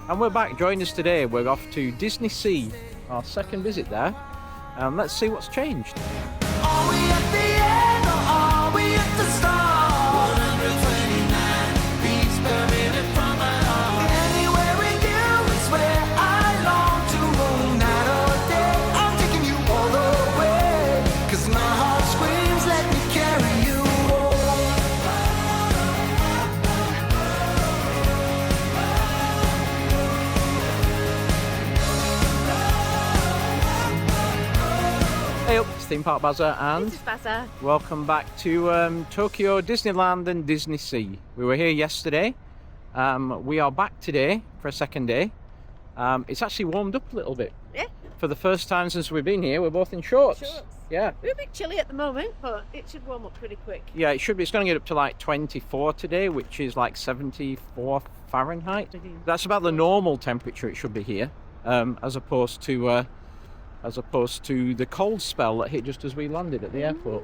And we're back. Join us today. We're off to DisneySea, our second visit there. Let's see what's changed. Are we at the end or are we at the start? 129 beats per minute from my heart. Anywhere with you is where I long to roam. Night or day, I'm taking you all the way. 'Cause my heart screams, let me carry you home. Hey up, it's Theme Park Bazaar and This is Bazaar. welcome back to Tokyo Disneyland and DisneySea. We were here yesterday. We are back today for a second day. It's actually warmed up a little bit. Yeah. For the first time since we've been here, we're both in shorts. Shorts. Yeah. We're a bit chilly at the moment, but it should warm up pretty quick. Yeah, it should be. It's going to get up to like 24 today, which is like 74 Fahrenheit. That's about the normal temperature it should be here, as opposed to the cold spell that hit just as we landed at the airport.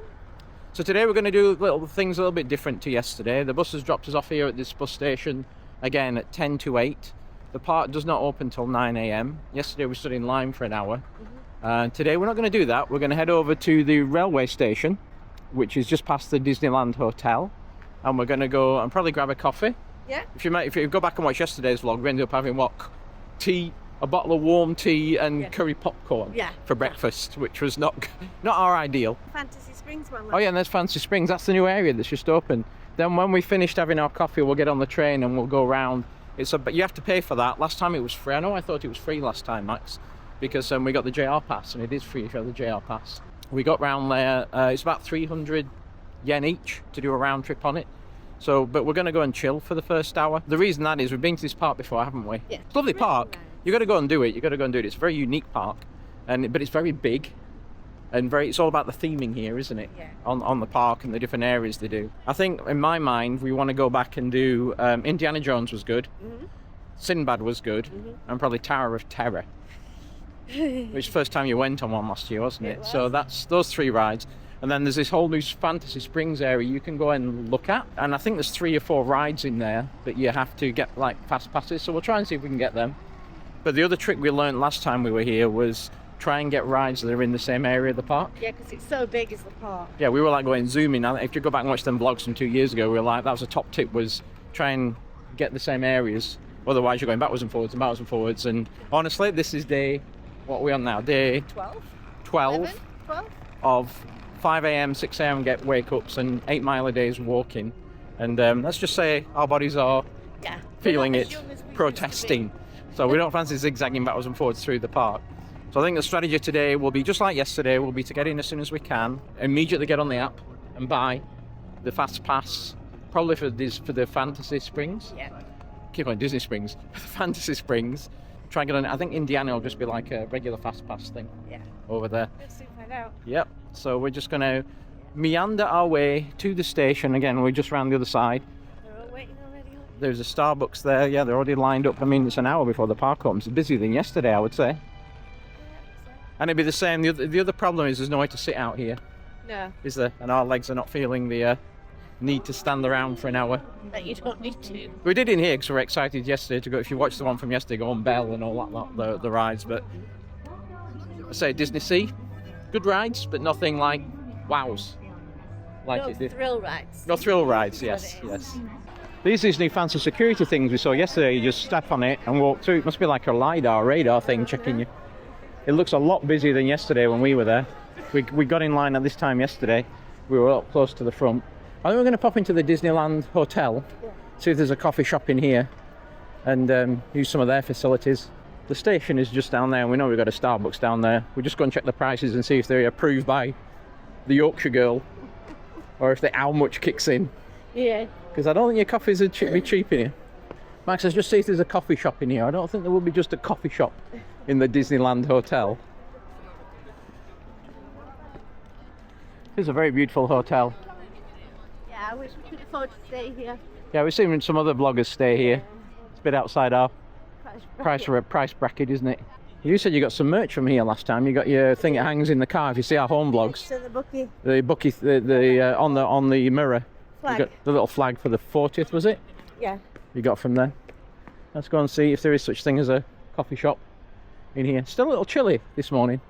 So today we're going to do little things a little bit different to yesterday. The bus has dropped us off here at this bus station again at 10 to 8. The park does not open till 9 a.m. Yesterday we stood in line for an hour. Today we're not going to do that. We're going to head over to the railway station, which is just past the Disneyland Hotel, and we're going to go and probably grab a coffee. Yeah. If you go back and watch yesterday's vlog, we ended up having tea, a bottle of warm tea and curry popcorn for breakfast, which was not our ideal. Fantasy Springs one. Oh yeah, and there's Fantasy Springs. That's the new area that's just opened. Then when we finished having our coffee, we'll get on the train and we'll go around. But you have to pay for that. Last time it was free. I thought it was free last time, Max, because we got the JR pass, and it is free if you have the JR pass. We got round there. It's about 300 yen each to do a round trip on it. So, but we're going to go and chill for the first hour. The reason that is, we've been to this park before, haven't we? Yeah. It's a lovely park. Nice. You got to go and do it. It's a very unique park, but it's very big, and it's all about the theming here, isn't it? Yeah. On the park and the different areas they do. I think in my mind we want to go back and do Indiana Jones was good, Sinbad was good, and probably Tower of Terror, which is the first time you went on one last year, wasn't it? It was. So that's those three rides. And then there's this whole new Fantasy Springs area you can go and look at. And I think there's 3 or 4 rides in there that you have to get like fast passes. So we'll try and see if we can get them. But the other trick we learned last time we were here was try and get rides that are in the same area of the park. Yeah, because it's so big as the park. Yeah, we were like going zooming. If you go back and watch them vlogs from 2 years ago, we were like, that was a top tip, was try and get the same areas. Otherwise you're going backwards and forwards. And honestly, this is what are we on now? Day 12? 12 11? 12? of 5 a.m, 6 a.m. get wake-ups and 8 mile a days walking. And let's just say our bodies are feeling We're not it, as young as we used to be. protesting. So we don't fancy zigzagging backwards and forwards through the park. So I think the strategy today will be just like yesterday, will be to get in as soon as we can, immediately get on the app and buy the fast pass, probably for the Fantasy Springs. Yeah. Keep on Disney Springs. The Fantasy Springs. Try and get on. I think Indiana will just be like a regular fast pass thing Yeah. over there. We'll soon find out. Yep. So we're just going to meander our way to the station. Again, we're just round the other side. They're all waiting already. There's a Starbucks there. Yeah, they're already lined up. I mean, it's an hour before the park opens. It's busier than yesterday, I would say. And it'd be the same. The other problem is there's no way to sit out here, No, is there? And our legs are not feeling the need to stand around for an hour. that you don't need to. We did in here because we were excited yesterday to go. If you watched the one from yesterday, go on Bell and all that, the rides. But I say DisneySea, good rides, but nothing like wows. Like No it did. thrill rides. No thrill rides, yes, That's what it is. yes. These new fancy security things we saw yesterday, you just step on it and walk through. It must be like a radar thing checking you. It looks a lot busier than yesterday when we were there. We got in line at this time yesterday. We were up close to the front. I think we're going to pop into the Disneyland Hotel, see if there's a coffee shop in here, and use some of their facilities. The station is just down there, and we know we've got a Starbucks down there. We're just going to check the prices and see if they're approved by the Yorkshire girl, or if the how much kicks in. Yeah. Because I don't think your coffees would be cheap in here. Max, let's just see if there's a coffee shop in here. I don't think there will be just a coffee shop in the Disneyland Hotel. It's a very beautiful hotel. Yeah, I wish we could afford to stay here. Yeah, we've seen some other vloggers stay here. It's a bit outside our Price price bracket, isn't it? You said you got some merch from here last time. You got your thing that hangs in the car. If you see our home vlogs, So the bookie the bookie, on the mirror, flag. you got the little flag for the 40th, was it? Yeah. You got from there. Let's go and see if there is such thing as a coffee shop in here. Still a little chilly this morning.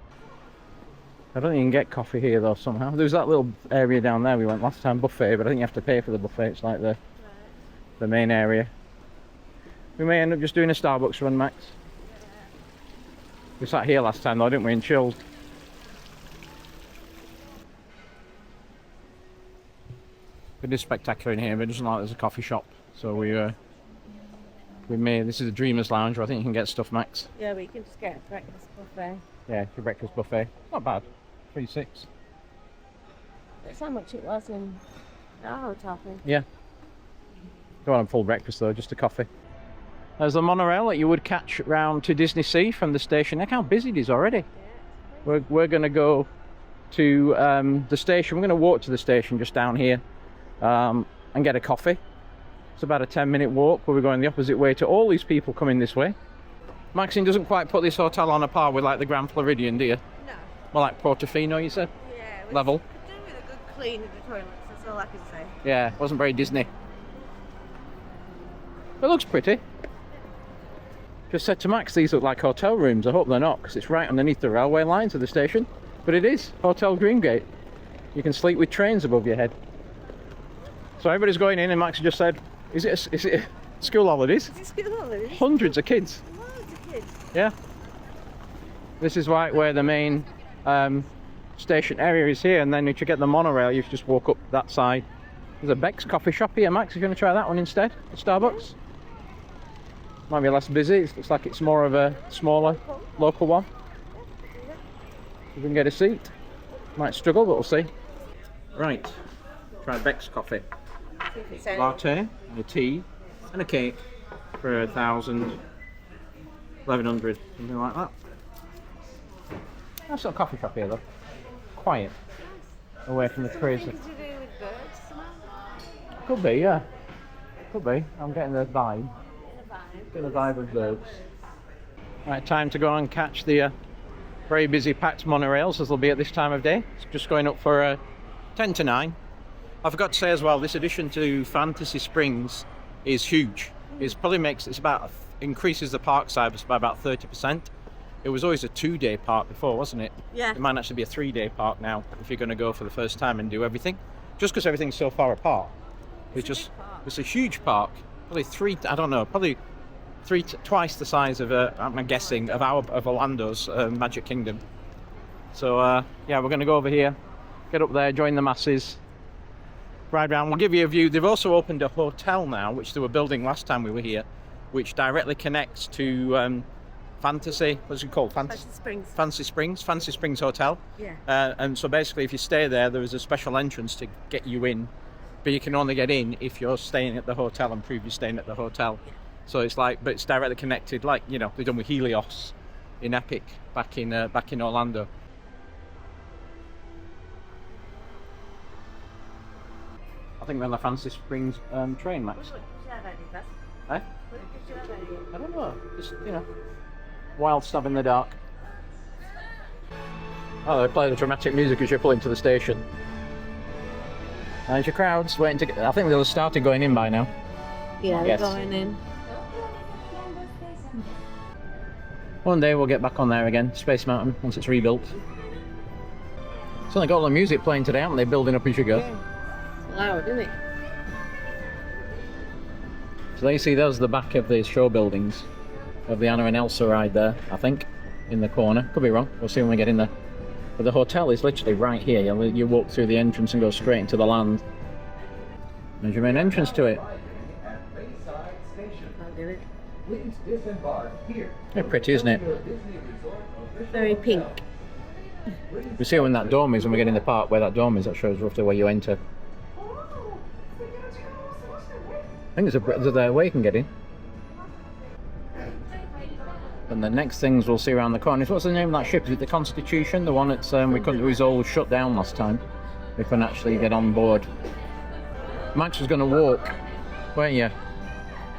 I don't think you can get coffee here though somehow. There's that little area down there we went last time, buffet, but I think you have to pay for the buffet. It's like the main area. We may end up just doing a Starbucks run, Max. We sat here last time though, didn't we, and chilled. It is spectacular in here, but it doesn't like there's a coffee shop. So we may, this is a Dreamers Lounge where I think you can get stuff, Max. Yeah, we can just get a breakfast buffet. Yeah, your breakfast buffet. Not bad. $3.6. That's how much it was in our hotel thing. Yeah. Don't want a full breakfast though, just a coffee. There's the monorail that you would catch round to DisneySea from the station. Look how busy it is already. Yeah. We're going to go to the station. We're going to walk to the station just down here and get a coffee. It's about a 10-minute walk, but we're going the opposite way to all these people coming this way. Maxine doesn't quite put this hotel on a par with like the Grand Floridian, do you? No. More like Portofino, you said? Yeah. Level. Could do with a good clean of the toilets, that's all I can say. Yeah, it wasn't very Disney. It looks pretty. Just said to Max, these look like hotel rooms. I hope they're not, because it's right underneath the railway lines of the station. But it is, Hotel Greengate. You can sleep with trains above your head. So everybody's going in, and Max just said, is it school holidays? Is it school holidays? Hundreds of kids. Loads of kids. Yeah. This is right where the main station area is here, and then if you get the monorail, you just walk up that side. There's a Beck's coffee shop here, Max, if you want to try that one instead, at Starbucks. Might be less busy, it looks like it's more of a smaller local one. If we can get a seat. Might struggle, but we'll see. Right, try Beck's coffee. See if it's any- Latte, and a tea, and a cake for 1,000, 1,100, something like that. Nice little coffee shop here though. Quiet. Away from the crazy. Something to do with birds somehow? Could be, yeah. Could be. I'm getting the vibe. In a vibe. Getting the vibe of birds. Right, time to go and catch the very busy packed monorails as they'll be at this time of day. It's just going up for 10 to 9. I forgot to say as well, this addition to Fantasy Springs is huge. It's probably increases the park size by about 30%. It was always a 2-day park before, wasn't it? Yeah. It might actually be a 3-day park now if you're going to go for the first time and do everything. Just because everything's so far apart. It's a huge park. Probably twice the size of I'm guessing of Orlando's Magic Kingdom. So yeah, we're going to go over here, get up there, join the masses, ride around. We'll give you a view. They've also opened a hotel now, which they were building last time we were here, which directly connects to Fantasy. What's it called? Fantasy Springs Hotel. Yeah. And so basically, if you stay there, there is a special entrance to get you in, but you can only get in if you're staying at the hotel and prove you're staying at the hotel. So it's like, but it's directly connected, like, you know, they've done with Helios in Epic back in Orlando. I think we're on the Fantasy Springs train, Max. Eh? I don't know. Just, you know, wild stuff in the dark. Oh, they play the dramatic music as you're pulling to the station. There's your crowds waiting to get. I think they'll have started going in by now. Yeah, Yes. they're going in. One day we'll get back on there again, Space Mountain, once it's rebuilt. It's only got all the music playing today, haven't they? Building up as you go. It's loud, isn't it? So there you see, those are the back of the show buildings of the Anna and Elsa ride there, I think, in the corner. Could be wrong, we'll see when we get in there. But the hotel is literally right here. You walk through the entrance and go straight into the land. There's your main entrance to it. I'll do it. Very pretty, isn't it? Very pink. We see when that dome is, when we get in the park, where that dome is, that shows roughly where you enter. I think there's a way you can get in. And the next things we'll see around the corner is, what's the name of that ship? Is it the Constitution? The one that's it was all shut down last time. We couldn't actually get on board. Max was going to walk, weren't you?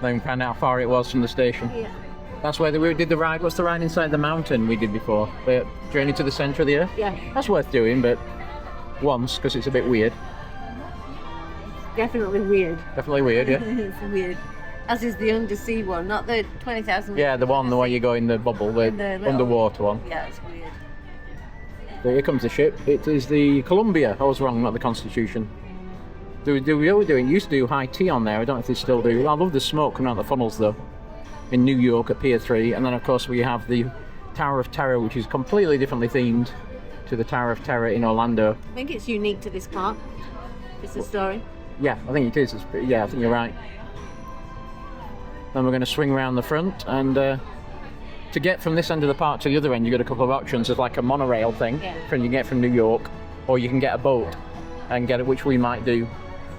Then find out how far it was from the station. Yeah. That's where we did the ride. What's the ride inside the mountain we did before? The Journey to the Centre of the Earth? Yeah. That's worth doing, but once, because it's a bit weird. Definitely weird. Definitely weird, yeah. It's weird. As is the undersea one, not the 20,000. Yeah, the way you go in the bubble, the little- underwater one. Yeah, it's weird. So here comes the ship. It is the Columbia. I was wrong, not the Constitution. It used to do high tea on there. I don't know if they still do. I love the smoke coming out the funnels though. In New York at Pier 3, and then of course we have the Tower of Terror, which is completely differently themed to the Tower of Terror in Orlando. I think it's unique to this park. It's the story. Yeah, I think it is. Yeah, I think you're right. Then we're going to swing around the front, and to get from this end of the park to the other end, you got a couple of options. There's like a monorail thing, Yeah. from you get from New York, or you can get a boat and get it, which we might do.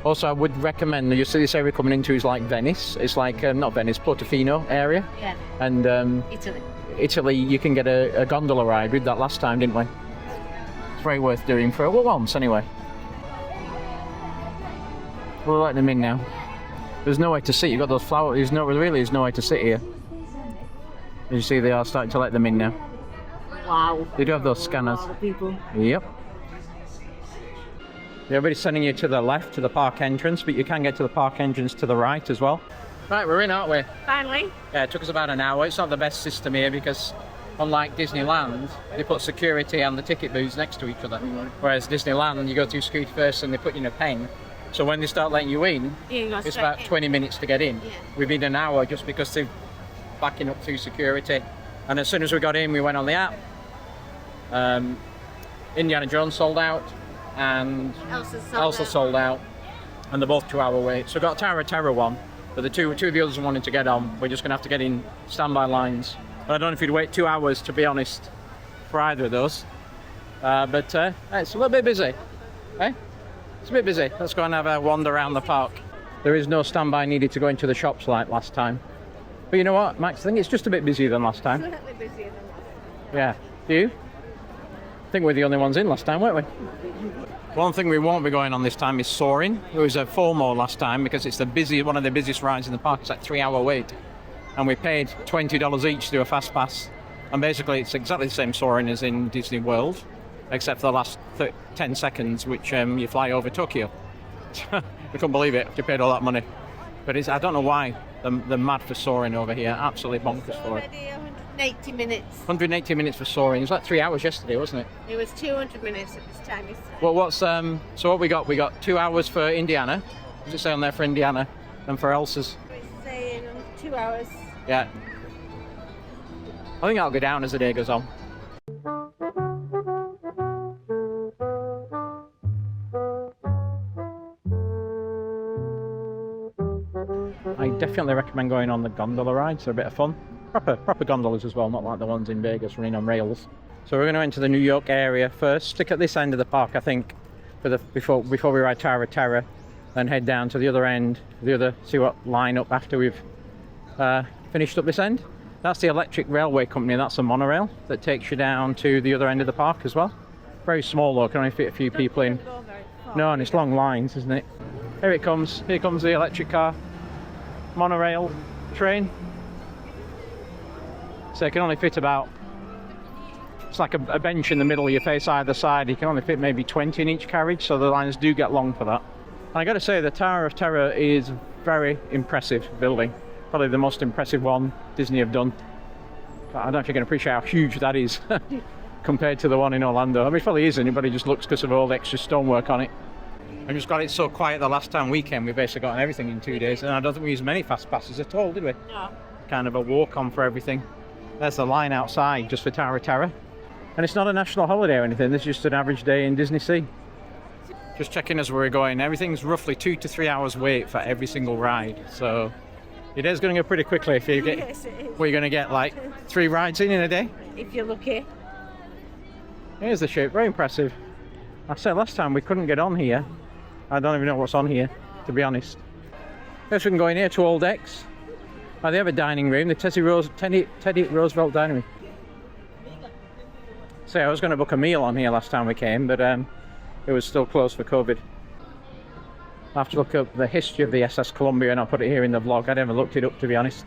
Also, I would recommend, you see this area coming into is like Venice. It's like, not Venice, Portofino area. Yeah. And Italy. Italy, you can get a gondola ride. We did that last time, didn't we? It's very worth doing for once, anyway. We're letting them in now. There's no way to sit. You've got those flowers. There's no way to sit here. As you see, they are starting to let them in now. Wow. They do have those scanners. A lot of people. Yep. Everybody's sending you to the left, to the park entrance, but you can get to the park entrance to the right as well. Right, we're in, aren't we? Finally. Yeah, it took us about an hour. It's not the best system here because, unlike Disneyland, they put security and the ticket booths next to each other. Whereas Disneyland, you go through security first and they put you in a pen. So when they start letting you in, it's about 20 minutes to get in. Yeah. We've been an hour just because they're backing up through security. And as soon as we got in, we went on the app. Indiana Jones sold out, and Elsa sold out, and they're both 2-hour waits. So we've got Tower of Terror one, but the two of the others wanting to get on, we're just going to have to get in standby lines. But I don't know if you'd wait 2 hours, to be honest, for either of those. But it's a little bit busy. Eh? It's a bit busy. Let's go and have a wander around the park. There is no standby needed to go into the shops like last time. But you know what, Max? I think it's just a bit busier than last time. Slightly busier than last time. Yeah. Do you? I think we're the only ones in last time, weren't we? One thing we won't be going on this time is soaring. It was a FOMO last time because it's one of the busiest rides in the park. It's like 3-hour wait. And we paid $20 each to do a fast pass. And basically it's exactly the same soaring as in Disney World, except for the last 10 seconds, which you fly over Tokyo. We couldn't believe it, you paid all that money. But I don't know why they're mad for soaring over here, absolutely bonkers for it. Already 180 minutes. 180 minutes for soaring. It was like 3 hours yesterday, wasn't it? It was 200 minutes at this time. Well, so what we got? We got 2 hours for Indiana. Does it say on there for Indiana? And for Elsa's? It's saying 2 hours. Yeah. I think I'll go down as the day goes on. I definitely recommend going on the gondola rides. They're a bit of fun. Proper gondolas as well, not like the ones in Vegas running on rails. So we're going to enter the New York area first. Stick at this end of the park, I think, before we ride Tower of Terror, then head down to the other end, see what line up after we've finished up this end. That's the electric railway company. That's a monorail that takes you down to the other end of the park as well. Very small though, can only fit a few people in. No, and it's long lines, isn't it? Here it comes. Here comes the electric car. Monorail train. So it can only fit it's like a bench in the middle, you face either side. You can only fit maybe 20 in each carriage, so the lines do get long for that. And I got to say, the Tower of Terror is very impressive building. Probably the most impressive one Disney have done. I don't know if you can appreciate how huge that is compared to the one in Orlando. I mean, it probably isn't, but it just looks because of all the extra stonework on it. I just got it so quiet the last time we came, we basically got everything in 2 days, and I don't think we used many fast passes at all, did we? No. Kind of a walk on for everything. There's the line outside just for Tower of Terror. And it's not a national holiday or anything, this is just an average day in DisneySea. Just checking as we're going, everything's roughly 2 to 3 hours wait for every single ride. So your day's going to go pretty quickly if you get, Yes, it is. well, you're going to get like 3 rides in a day. If you're lucky. Here's the shape, very impressive. I said last time we couldn't get on here. I don't even know what's on here, to be honest. Yes, we can go in here to Old X. Oh, they have a dining room, the Teddy Roosevelt dining room. So I was going to book a meal on here last time we came, but it was still closed for COVID. I'll have to look up the history of the SS Columbia and I'll put it here in the vlog. I never looked it up, to be honest.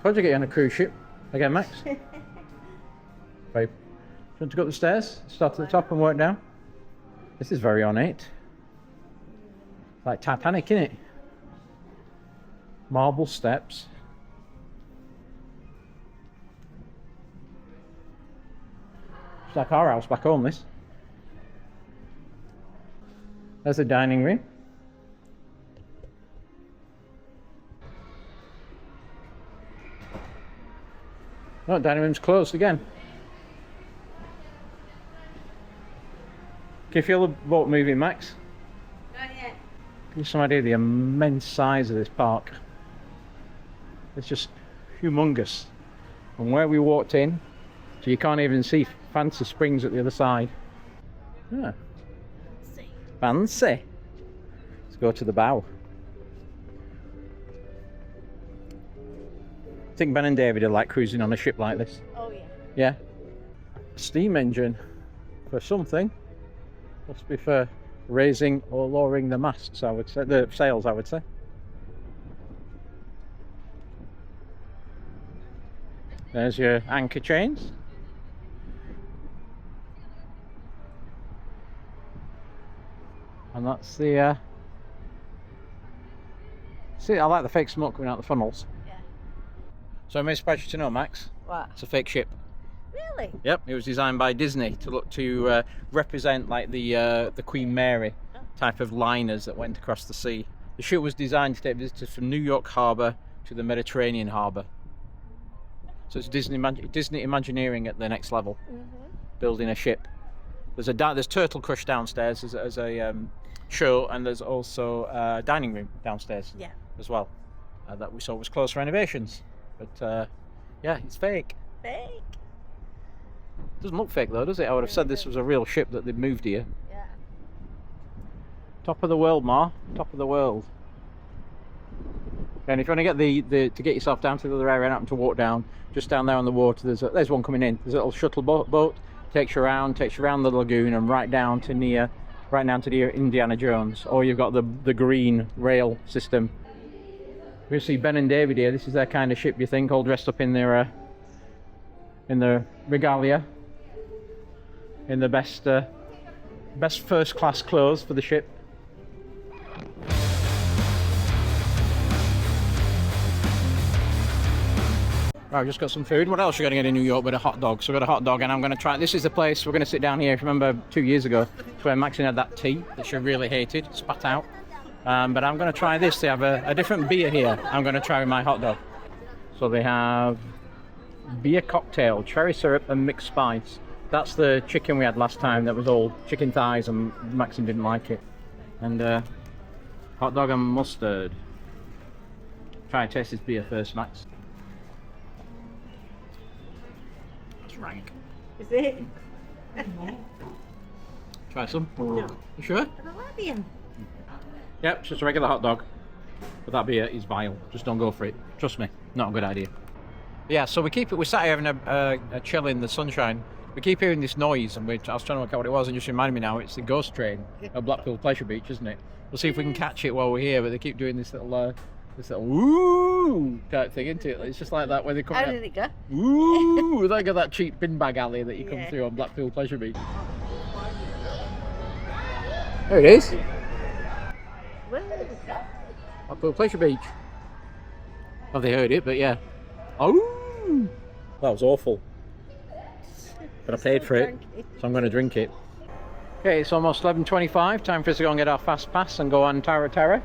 How'd you get on a cruise ship? Again, Max? Babe, do you want to go up the stairs? Start at the top and work down? This is very ornate. Like Titanic, isn't it? Marble steps. It's like our house back home, this. There's the dining room. Oh, dining room's closed again. Can you feel the boat moving, Max? Not yet. Give you some idea of the immense size of this park. It's just humongous. And where we walked in, so you can't even see Fancy Springs at the other side. Yeah. Fancy. Let's go to the bow. I think Ben and David are like cruising on a ship like this. Oh yeah. Yeah. Steam engine for something. Must be for raising or lowering the masts, I would say. The sails, I would say. There's your anchor chains. And that's the see, I like the fake smoke coming out the funnels. Yeah. So I'm surprised you to know, Max. What? It's a fake ship. Really? Yep, it was designed by Disney to represent like the Queen Mary type of liners that went across the sea. The ship was designed to take visitors from New York Harbour to the Mediterranean Harbour. So it's Disney Imagineering at the next level, building a ship. There's Turtle Crush downstairs as a show, and there's also a dining room downstairs as well that we saw was closed for renovations. But yeah, it's fake. Fake. Doesn't look fake though, does it? I would have said this was a real ship that they'd moved here. Yeah. Top of the world, Ma. Top of the world. And if you want to get to get yourself down to the other area and happen to walk down, just down there on the water, there's one coming in. There's a little shuttle boat, takes you around the lagoon and right down to near Indiana Jones. Or you've got the green rail system. We see Ben and David here. This is their kind of ship, you think, all dressed up in their regalia, in the best first class clothes for the ship. Right, I've just got some food. What else are you going to get in New York but a hot dog? So I've got a hot dog and I'm going to try. This is the place we're going to sit down here. If you remember 2 years ago, it's where Maxine had that tea that she really hated, spat out. But I'm going to try this. They have a different beer here. I'm going to try with my hot dog. So they have beer cocktail, cherry syrup and mixed spice. That's the chicken we had last time. That was all chicken thighs and Maxine didn't like it. And hot dog and mustard. Try and taste this beer first, Max. It's rank. Is it? Try some. No. You sure? I don't like beer. Yep, it's just a regular hot dog. But that beer is vile. Just don't go for it. Trust me, not a good idea. Yeah, so we sat here having a chill in the sunshine. We keep hearing this noise, and I was trying to work out what it was, and just reminded me now it's the ghost train at Blackpool Pleasure Beach, isn't it? We'll see if we can catch it while we're here, but they keep doing this little woo type thing, isn't it? It's just like that when they come How out. did it go? Woo! Like that cheap bin bag alley that you come Yeah. through on Blackpool Pleasure Beach. There it is. Where is it? Blackpool Pleasure Beach. Well, they heard it, but yeah. Oh, that was awful. But I paid for it, so I'm going to drink it. Okay, it's almost 11:25. Time for us to go and get our fast pass and go on Tower of Terror.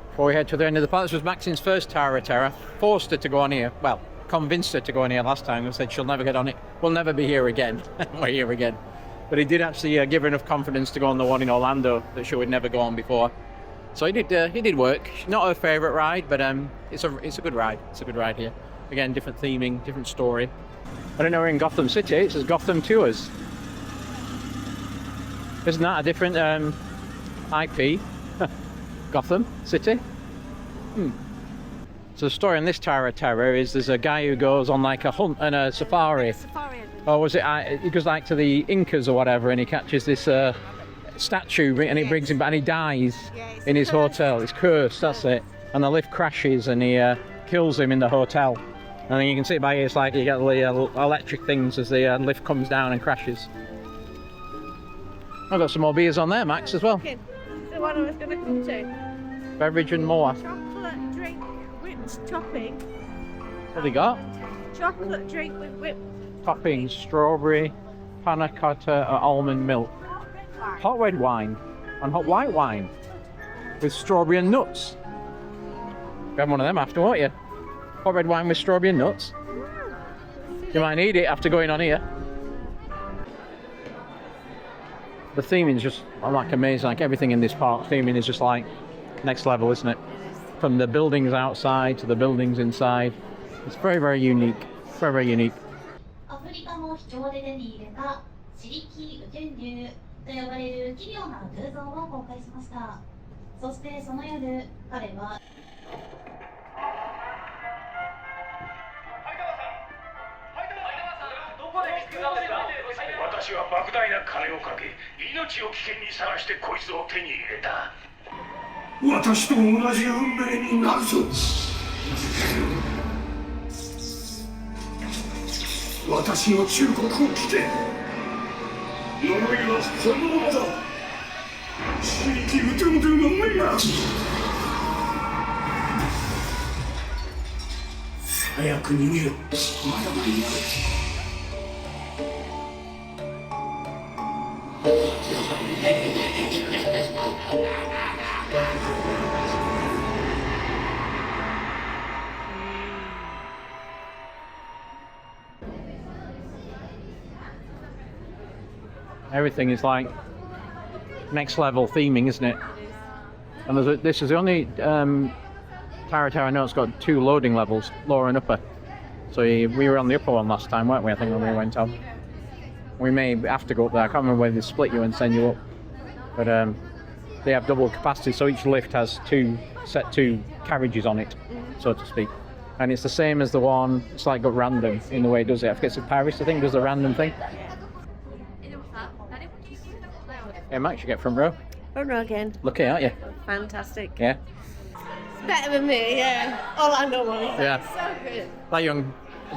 Before we head to the end of the park, this was Maxine's first Tower of Terror. Forced her to go on here. Well, convinced her to go on here last time and said she'll never get on it. We'll never be here again. We're here again. But he did actually give her enough confidence to go on the one in Orlando that she would never go on before. So he did work. Not her favourite ride, but it's a good ride. It's a good ride here. Again, different theming, different story. I don't know, we're in Gotham City. It says Gotham Tours. Isn't that a different IP? Gotham City. So the story on this Tower of Terror is there's a guy who goes on like a hunt and a safari. Or was it? He goes like to the Incas or whatever, and he catches this statue, and it brings him back, and he dies in his hotel. It's cursed. That's it. And the lift crashes, and he kills him in the hotel. And then you can see by here, it's like you get the electric things as the lift comes down and crashes. I've got some more beers on there, Max, as well. The one I was going to come to. Beverage and more. Chocolate drink topping. What they got? Chocolate drink with whipped Toppings: strawberry, panna cotta, or almond milk. Hot red wine and hot white wine with strawberry and nuts. Grab one of them after, won't you? Hot red wine with strawberry and nuts. You might need it after going on here. The theming is just like amazing. Like everything in this park, theming is just like next level, isn't it? From the buildings outside to the buildings inside. It's very, very unique. Very, very unique. アフリカの秘境で手に入れたシリキウ天竜と呼ばれる奇妙な偶像を公開しました。そしてその夜、彼は私は莫大な金をかけ、命を危険にさらしてこいつを手に入れた。私と同じ運命になるぞ。私の忠告を聞け。呪いは本物だ。シリキウトゥンドゥの目が。早く逃げろ。まだ間に合う。Everything is like next level theming, isn't it? And this is the only Tower I know it's got 2 loading levels, lower and upper. So we were on the upper one last time, weren't we? I think when we went up. We may have to go up there. I can't remember whether they split you and send you up. But they have double capacity, so each lift has 2 carriages on it, so to speak. And it's the same as the one, it's like got random in the way it does it. I forget, it's Paris, I think, does the random thing. Yeah, Max, you get front row. Front row again. Lucky, aren't you? Fantastic. Yeah. It's better than me, yeah. Orlando one. Yeah. So good. That young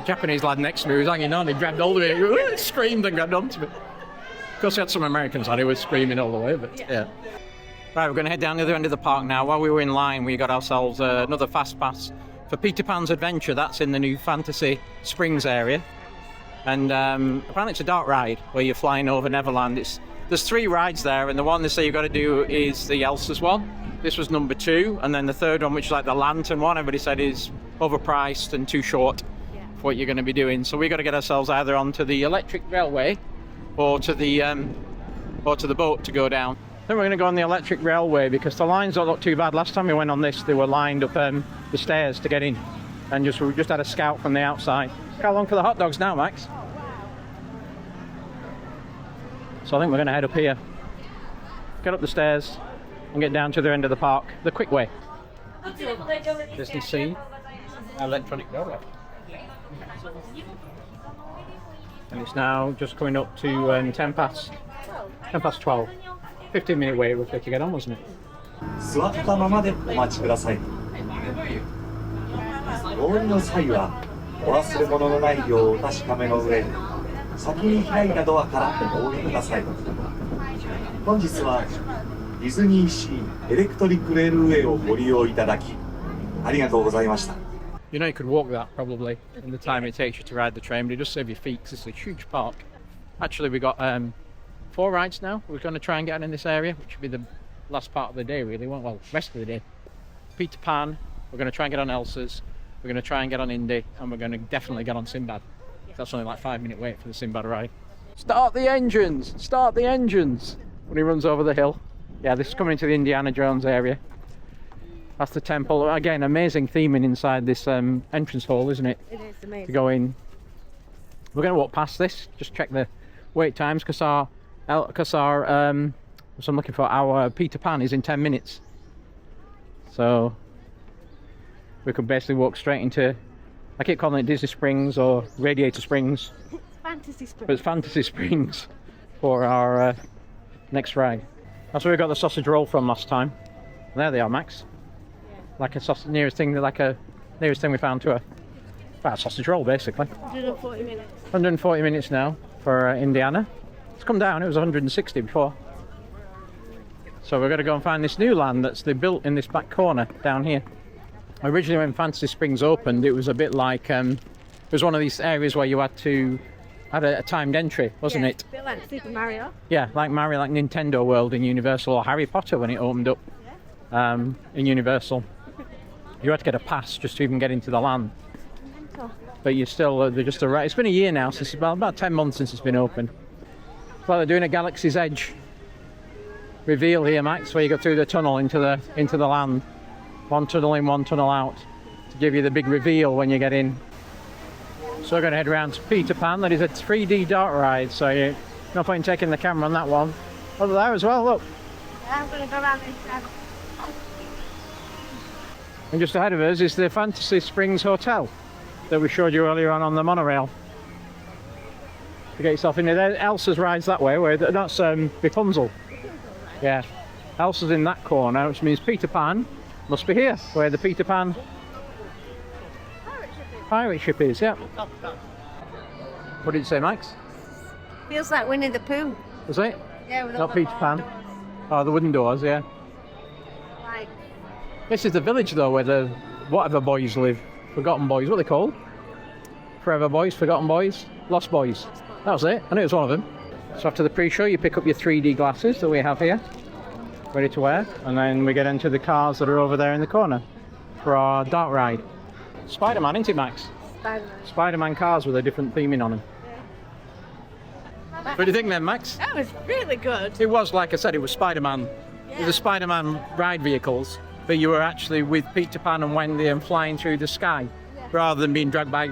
Japanese lad next to me was hanging on, he grabbed hold of me, screamed and grabbed onto me. Of course, we had some Americans on, he was screaming all the way, but yeah. Right, we're going to head down the other end of the park now. While we were in line, we got ourselves another fast pass for Peter Pan's Adventure. That's in the new Fantasy Springs area. And apparently it's a dark ride where you're flying over Neverland. There's 3 rides there, and the one they say you've got to do is the Elsa's one. This was number 2, and then the third one, which is like the lantern one, everybody said is overpriced and too short for what you're going to be doing. So we got to get ourselves either onto the electric railway or to the boat to go down. Then we're going to go on the electric railway because the lines don't look too bad. Last time we went on this, they were lined up the stairs to get in, and we just had a scout from the outside. How long for the hot dogs now, Max? So I think we're going to head up here, get up the stairs, and get down to the end of the park the quick way. DisneySea electronic railway. And it's now just coming up to 10 past 12. 15-minute wait roughly to get on, wasn't it? 座ったままでお待ちください。お降りの際はお忘れ物のないようお確かめの上、先に開いたドアからお降りください。本日はディズニーシーエレクトリックレールウェイをご利用いただきありがとうございました。 You know, you could walk that probably in the time it takes you to ride the train, but it does save your feet because it's a huge park. Actually, we got 4 rides now. We're going to try and get in this area, which will be the last part of the day, really. Well, rest of the day. Peter Pan. We're going to try and get on Elsa's. We're going to try and get on Indy, and we're going to definitely get on Sinbad. That's only like 5-minute wait for the Sinbad ride. Start the engines! Start the engines! When he runs over the hill. Yeah, this is coming into the Indiana Jones area. That's the temple. Again, amazing theming inside this entrance hall, isn't it? It is amazing. To go in. We're going to walk past this. Just check the wait times because our so I'm looking for our Peter Pan is in 10 minutes. So we could basically walk straight into, I keep calling it Disney Springs or Radiator Springs. It's Fantasy Springs. But it's Fantasy Springs for our next ride. That's where we got the sausage roll from last time. There they are, Max. Yeah. Like a sausage, nearest thing we found to a sausage roll, basically. 140 minutes. 140 minutes now for Indiana. It's come down. It was 160 before. So we're going to go and find this new land that's they built in this back corner down here. Originally when Fantasy Springs opened, it was a bit like, it was one of these areas where you had a timed entry, wasn't it? A bit like Super Mario. Yeah, like Mario, like Nintendo World in Universal, or Harry Potter when it opened up in Universal. You had to get a pass just to even get into the land. But you're still, they're just a. It's been a year now since about 10 months since it's been open. It's like they're doing a Galaxy's Edge reveal here, Max, where you go through the tunnel into the land. One tunnel in, one tunnel out, to give you the big reveal when you get in. So we're going to head around to Peter Pan. That is a 3D dark ride, so you no point in taking the camera on that one. Over there as well, look. Yeah, I'm going to go around this side. And just ahead of us is the Fantasy Springs Hotel that we showed you earlier on the monorail. To get yourself in there. Elsa's rides that way, where that's Rapunzel. Yeah, Elsa's in that corner, which means Peter Pan must be here, where the Peter Pan pirate ship is. Yeah. What did you say, Max? Feels like Winnie the Pooh. Was it? Yeah, with all Not the Peter bars. Pan. Oh, the wooden doors. Yeah. Like, This is the village though, where the whatever boys live. Forgotten boys. What are they called? Forever boys, forgotten boys, lost boys. That was it. I knew it was one of them. So after the pre-show, you pick up your 3D glasses that we have here, ready to wear, and then we get into the cars that are over there in the corner for our dark ride. Spider-Man, isn't it, Max? Spider-Man. Spider-Man cars with a different theming on them. What do you think then, Max? That was really good. It was, like I said, it was Spider-Man. It was the Spider-Man ride vehicles, but you were actually with Peter Pan and Wendy and flying through the sky, rather than being dragged by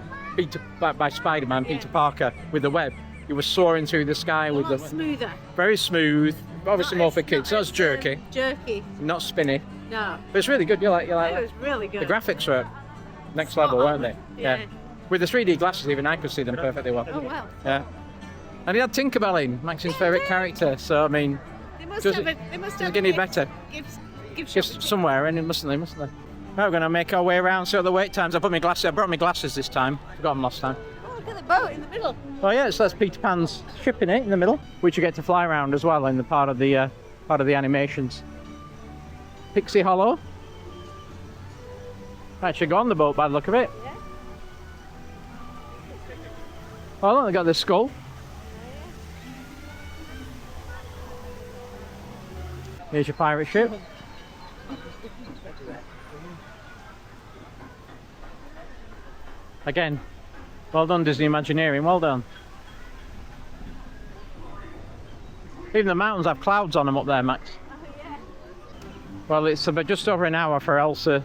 Spider-Man, Peter Parker, with the web. You were soaring through the sky with A the lot smoother. very smooth, obviously more for kids. That's Not jerky, Jerky. not spinny, No. but it's really good. You like It was really the good. graphics were next level, weren't they? Yeah. With the 3D glasses, even I could see them perfectly well. Oh well. Yeah. And he had Tinkerbell in, Max's favourite character. So I mean, They must Does have it- They must does it have get any better? Gift just shop. somewhere, and mustn't they? Mustn't they? Right, we're going to make our way around. See what the wait times. I brought my glasses this time. Forgot them last time. Oh, look at the boat in the middle. Oh yeah, so that's Peter Pan's ship in it in the middle, which you get to fly around as well in the part of the animations. Pixie Hollow. Actually, go on the boat by the look of it. Yeah. Oh, look, they got the skull. Here's your pirate ship. Again, well done, Disney Imagineering, well done. Even the mountains have clouds on them up there, Max. Well, it's about just over an hour for Elsa,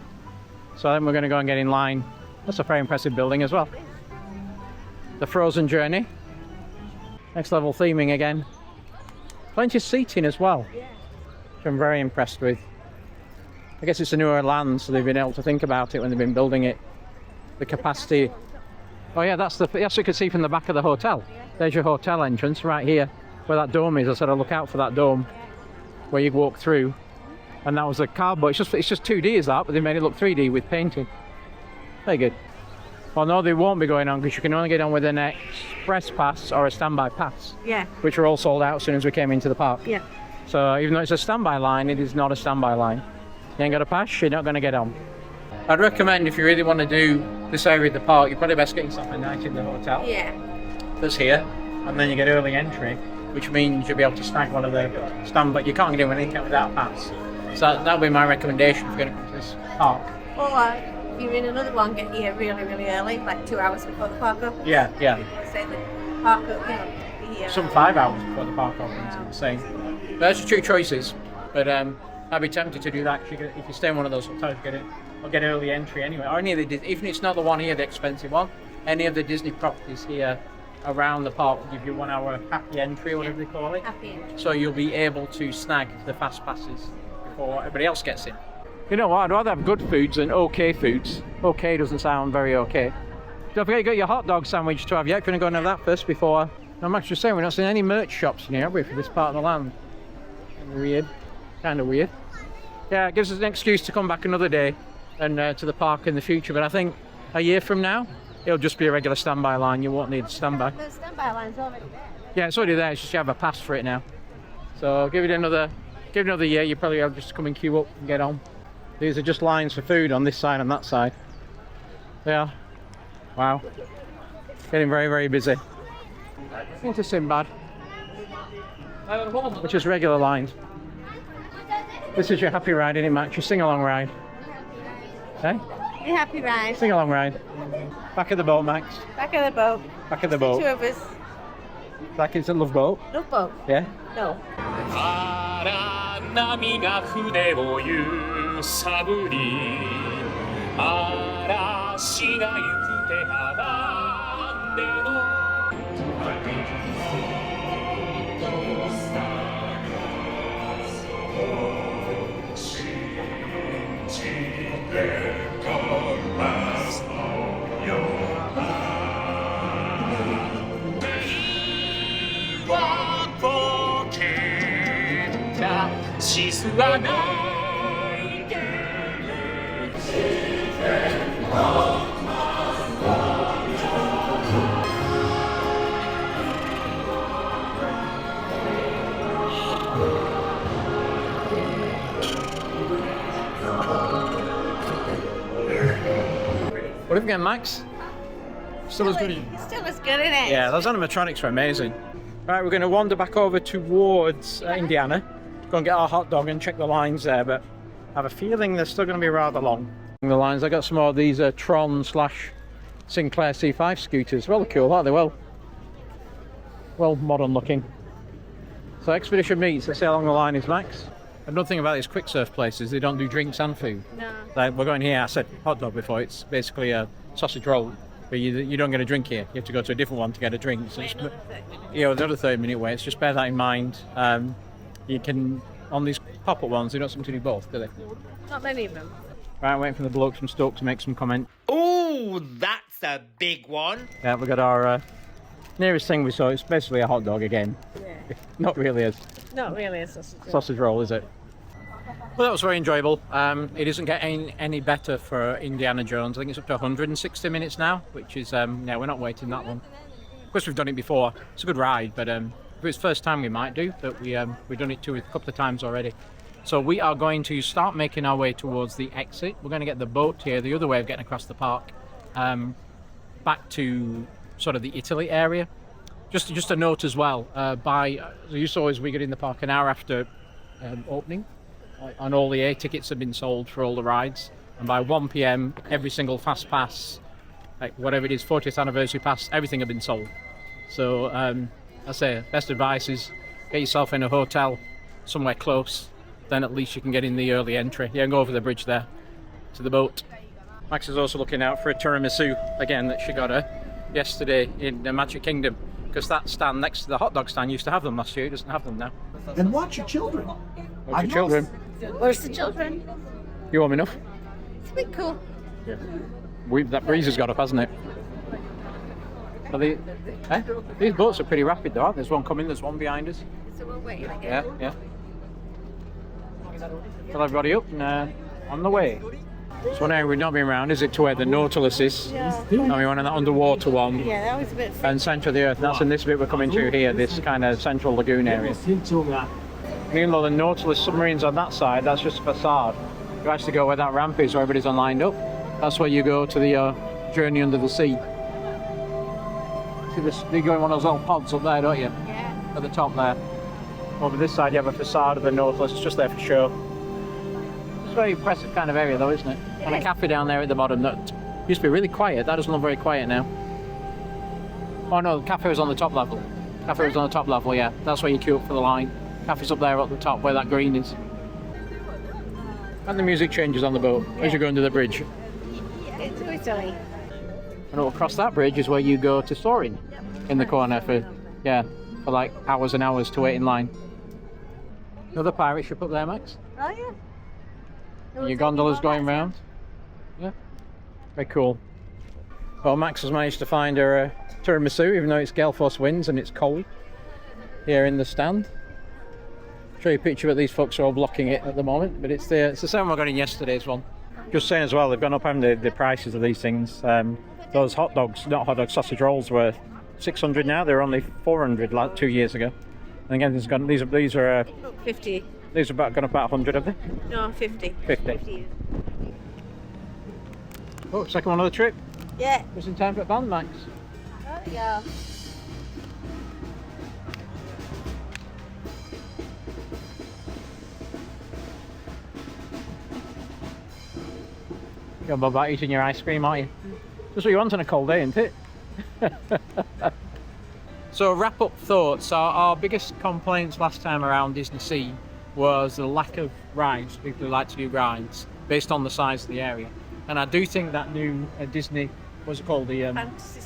so then we're going to go and get in line. That's a very impressive building as well. The Frozen Journey. Next level theming again. Plenty of seating as well, which I'm very impressed with. I guess it's a newer land, so they've been able to think about it when they've been building it. The capacity. Oh yeah, that's what you can see from the back of the hotel. There's your hotel entrance right here, where that dome is. I said I'll look out for that dome, where you walk through. And that was a cardboard. It's just 2D is that, but they made it look 3D with painting. Very good. Well, no, they won't be going on because you can only get on with an express pass or a standby pass, Yeah. which were all sold out as soon as we came into the park. Yeah. So even though it's a standby line, it is not a standby line. You ain't got a pass, you're not going to get on. I'd recommend if you really want to do this area of the park, you're probably best getting yourself a night in the hotel Yeah. that's here, and then you get early entry, which means you'll be able to snag one of the standby. You can't get in without a pass. So that would be my recommendation if you're going to come to this park. Or if you're in another one, get here really, really early, like 2 hours before the park opens. Yeah. Say the park opens, be here. Some 5 hours before the park opens, I'm saying. But there's your two choices. But I'd be tempted to do that if you stay in one of those hotels, get early entry anyway. Or any of the, even if it's not the one here, the expensive one, any of the Disney properties here around the park will give you 1 hour happy entry, or whatever they call it. Happy entry. So you'll be able to snag the fast passes before everybody else gets in. You know what, I'd rather have good foods than okay foods. Okay doesn't sound very okay. Don't forget you got your hot dog sandwich to have yet. If you want to go and have that first before. I'm actually saying we're not seeing any merch shops in here, have we, for this part of the land? Weird. Kind of weird. Yeah, it gives us an excuse to come back another day and to the park in the future, but I think a year from now it'll just be a regular standby line. You won't need a standby. The standby line's already there. Yeah, it's already there, it's just you have a pass for it now. So give it another year, you probably have just come and queue up and get on. These are just lines for food on this side and that side. They are. Wow. Getting very, very busy. Into Sinbad, which is regular lines. This is your happy ride, isn't it, Max? Your sing-along ride. Hey? Your happy ride. Sing-along ride. Back of the boat, Max. Back of the boat. Back of the 2 boat. of us. Back into the love boat. Love boat. Yeah? No. あら波が船を揺さぶり嵐が行く手阻んでも信じてこますのよはぼけた静はないけWhat have you got, Max? Still as good. Still as good, isn't it? Yeah, those animatronics are amazing. Right, we're going to wander back over towards Indiana, go and get our hot dog and check the lines there, but I have a feeling they're still going to be rather long. The lines, I got some more of these Tron / Sinclair C5 scooters. Well, they're cool, aren't they? Well modern looking. So Expedition Meats, let's see how long the line is, Max. Another thing about these quick surf places, they don't do drinks and food. No. Like we're going here, I said hot dog before, it's basically a sausage roll, but you don't get a drink here. You have to go to a different one to get a drink. So it's, another 30-minute wait. Just bear that in mind. You can, on these pop-up ones, they don't seem to do both, do they? Not many of them. Right, waiting for the blokes from Stoke to make some comment. Ooh, that's a big one. Yeah, we got our nearest thing we saw. It's basically a hot dog again. Yeah. Not really a Not really a sausage roll. sausage roll, is it? Well, that was very enjoyable. It isn't getting any better for Indiana Jones. I think it's up to 160 minutes now, which is, yeah, we're not waiting that long. Of course, we've done it before. It's a good ride, but if it's first time, we might do. But we've done it a couple of times already. So we are going to start making our way towards the exit. We're going to get the boat here, the other way of getting across the park, back to sort of the Italy area. Just a note as well, you saw as we get in the park an hour after opening, and all the A tickets have been sold for all the rides. And by 1 p.m, every single fast pass, like whatever it is, 40th anniversary pass, everything have been sold. So I say best advice is get yourself in a hotel somewhere close. Then at least you can get in the early entry. Yeah, and go over the bridge there to the boat. Max is also looking out for a tiramisu again that she got her yesterday in the Magic Kingdom, because that stand next to the hot dog stand used to have them last year. It doesn't have them now. And watch your children. Watch your children. Where's the children? You warm enough? It's a bit cool. Yeah. That breeze has got up, hasn't it? Well, these boats are pretty rapid though, aren't they? There's one coming, there's one behind us. So we're waiting again. Yeah. Fill everybody up and on the way. So now we've not been around, is it, to where the Nautilus is? Yeah. And we went on that underwater one. Yeah, that was a bit And centre of the earth. That's in this bit we're coming to here, this kind of central lagoon area. And even though the Nautilus submarine's on that side, that's just a facade. You actually go where that ramp is, where everybody's on lined up. That's where you go to the journey under the sea. See this? You go in one of those little pods up there, don't you? Yeah. At the top there. Over this side you have a facade of the Nautilus, it's just there for show. It's a very impressive kind of area though, isn't it? And a cafe down there at the bottom that used to be really quiet. That doesn't look very quiet now. Oh no, the cafe was on the top level. Cafe was on the top level, yeah. That's where you queue up for the line. Cafe's up there at the top where that green is. And the music changes on the boat as you go under the bridge. It's Italy. And across that bridge is where you go to Soaring in the corner for like hours and hours to wait in line. Another pirate ship up there, Max. Oh yeah. Your gondola's going round. Yeah, very cool. Well, Max has managed to find her tiramisu, even though it's gale force winds and it's cold here in the stand. Show you a picture, but these folks are all blocking it at the moment. But it's the same I got in yesterday's one. Just saying as well, they've gone up on the prices of these things. Those hot dogs, not hot dog, sausage rolls were 600 now. They were only 400 like 2 years ago. And again, these are 50. These are gone up about 100, have they? No, 50. 50. Oh, second one of the trip. Yeah. Just in time for Bandmax. There we go. You're about eating your ice cream, aren't you? Just what you want on a cold day, isn't it? So wrap up thoughts. Our biggest complaints last time around DisneySea was the lack of rides. People who like to do rides based on the size of the area. And I do think that new Disney, what's it called? The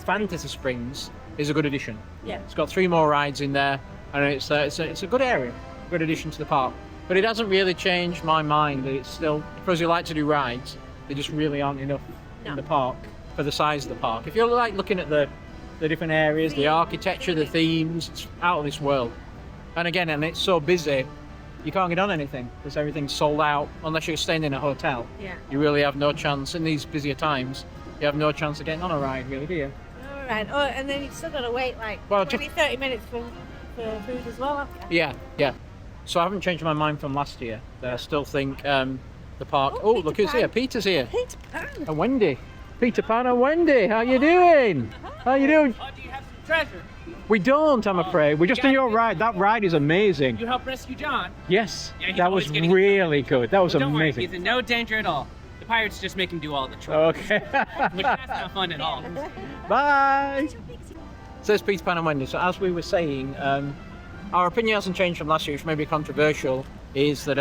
Fantasy Springs is a good addition. Yeah. It's got 3 more rides in there, and it's a good area, good addition to the park. But it hasn't really changed my mind. It's still, for those who like to do rides, there just really aren't enough in the park for the size of the park. If you're like looking at the different areas, the architecture, the themes, it's out of this world. And again, and it's so busy, you can't get on anything because everything's sold out unless you're staying in a hotel. Yeah. You really have no chance in these busier times. You have no chance of getting on a ride, really, do you? All right. Oh, and then you've still got to wait like Well, 30 minutes for food as well, haven't you? Yeah, yeah. So I haven't changed my mind from last year. I still think the park. Oh, Oh, look Peter who's here! Pan. Peter's here, Peter Pan. and Wendy. Peter Pan and Wendy. How you doing? How you doing? Oh, do you have some treasure? We don't, I'm afraid. We're just on your ride. That ride is amazing. You helped rescue John. Yes, Yeah, he's that was always getting really good. That was Well, don't worry, amazing. he's in no danger at all. The pirates just make him do all the trouble. Okay. Which that's not fun at all. Bye. So it's Peter Pan and Wendy. So as we were saying, our opinion hasn't changed from last year, which may be controversial, is that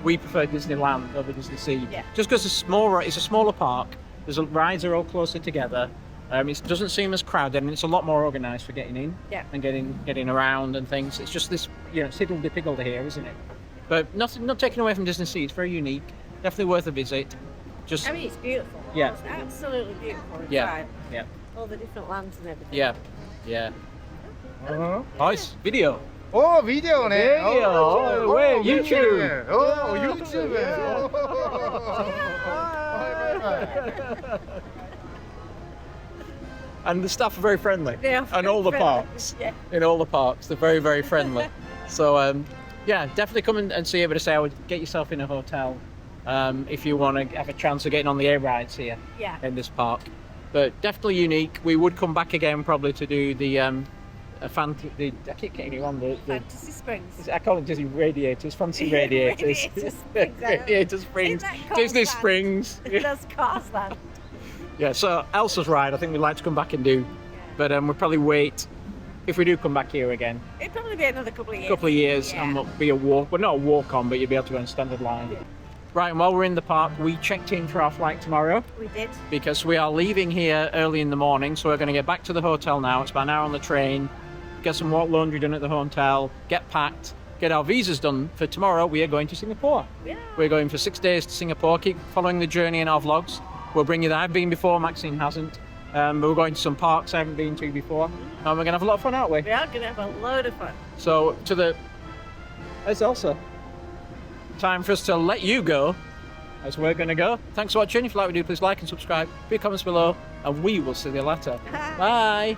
we prefer Disneyland over DisneySea. Yeah. Just because it's a smaller park, the rides are all closer together. It doesn't seem as crowded, and it's a lot more organised for getting in and getting around and things. It's just this, it's higgledy-piggledy here, isn't it? But not taken away from DisneySea. It's very unique. Definitely worth a visit. I mean, it's beautiful. Yeah. It's absolutely beautiful. Yeah. Inside. Yeah. All the different lands and everything. Yeah. Yeah. Oh, it's video. おー、ビデオね。 Video. おー Wait, おー YouTube. おー、YouTube。おー And the staff are very friendly. They are And all the very friendly. parks. Yeah. In all the parks, they're very, very friendly. So, yeah, definitely come and see it. But I say I would get yourself in a hotel if you want to have a chance of getting on the air rides here in this park. But definitely unique. We would come back again probably to do the I keep getting you on the Fantasy Springs. I call it Disney Radiators, Fancy Radiators. Radiator Springs. Radiator Springs. Isn't that Disney cost Springs. It does cost that. Yeah, so Elsa's ride I think we'd like to come back and do. But we'll probably wait if we do come back here again. It'd probably be another couple of years. Couple of years Yeah. and it'll be a walk, well not a walk on, but you'll be able to go on standard line. Right, and while we're in the park, we checked in for our flight tomorrow We did. because we are leaving here early in the morning, so we're going to get back to the hotel now. It's about an hour on the train, get some laundry done at the hotel, get packed, get our visas done for tomorrow. We are going to Singapore. Yeah. We're going for 6 days to Singapore. Keep following the journey in our vlogs. We'll bring you there. I've been before, Maxine hasn't. But we're going to some parks I haven't been to before. And we're going to have a lot of fun, aren't we? We are going to have a load of fun. So, there's Elsa. Time for us to let you go as we're going to go. Thanks for watching. If you like what we do, please like and subscribe. Leave comments below, and we will see you later. Bye.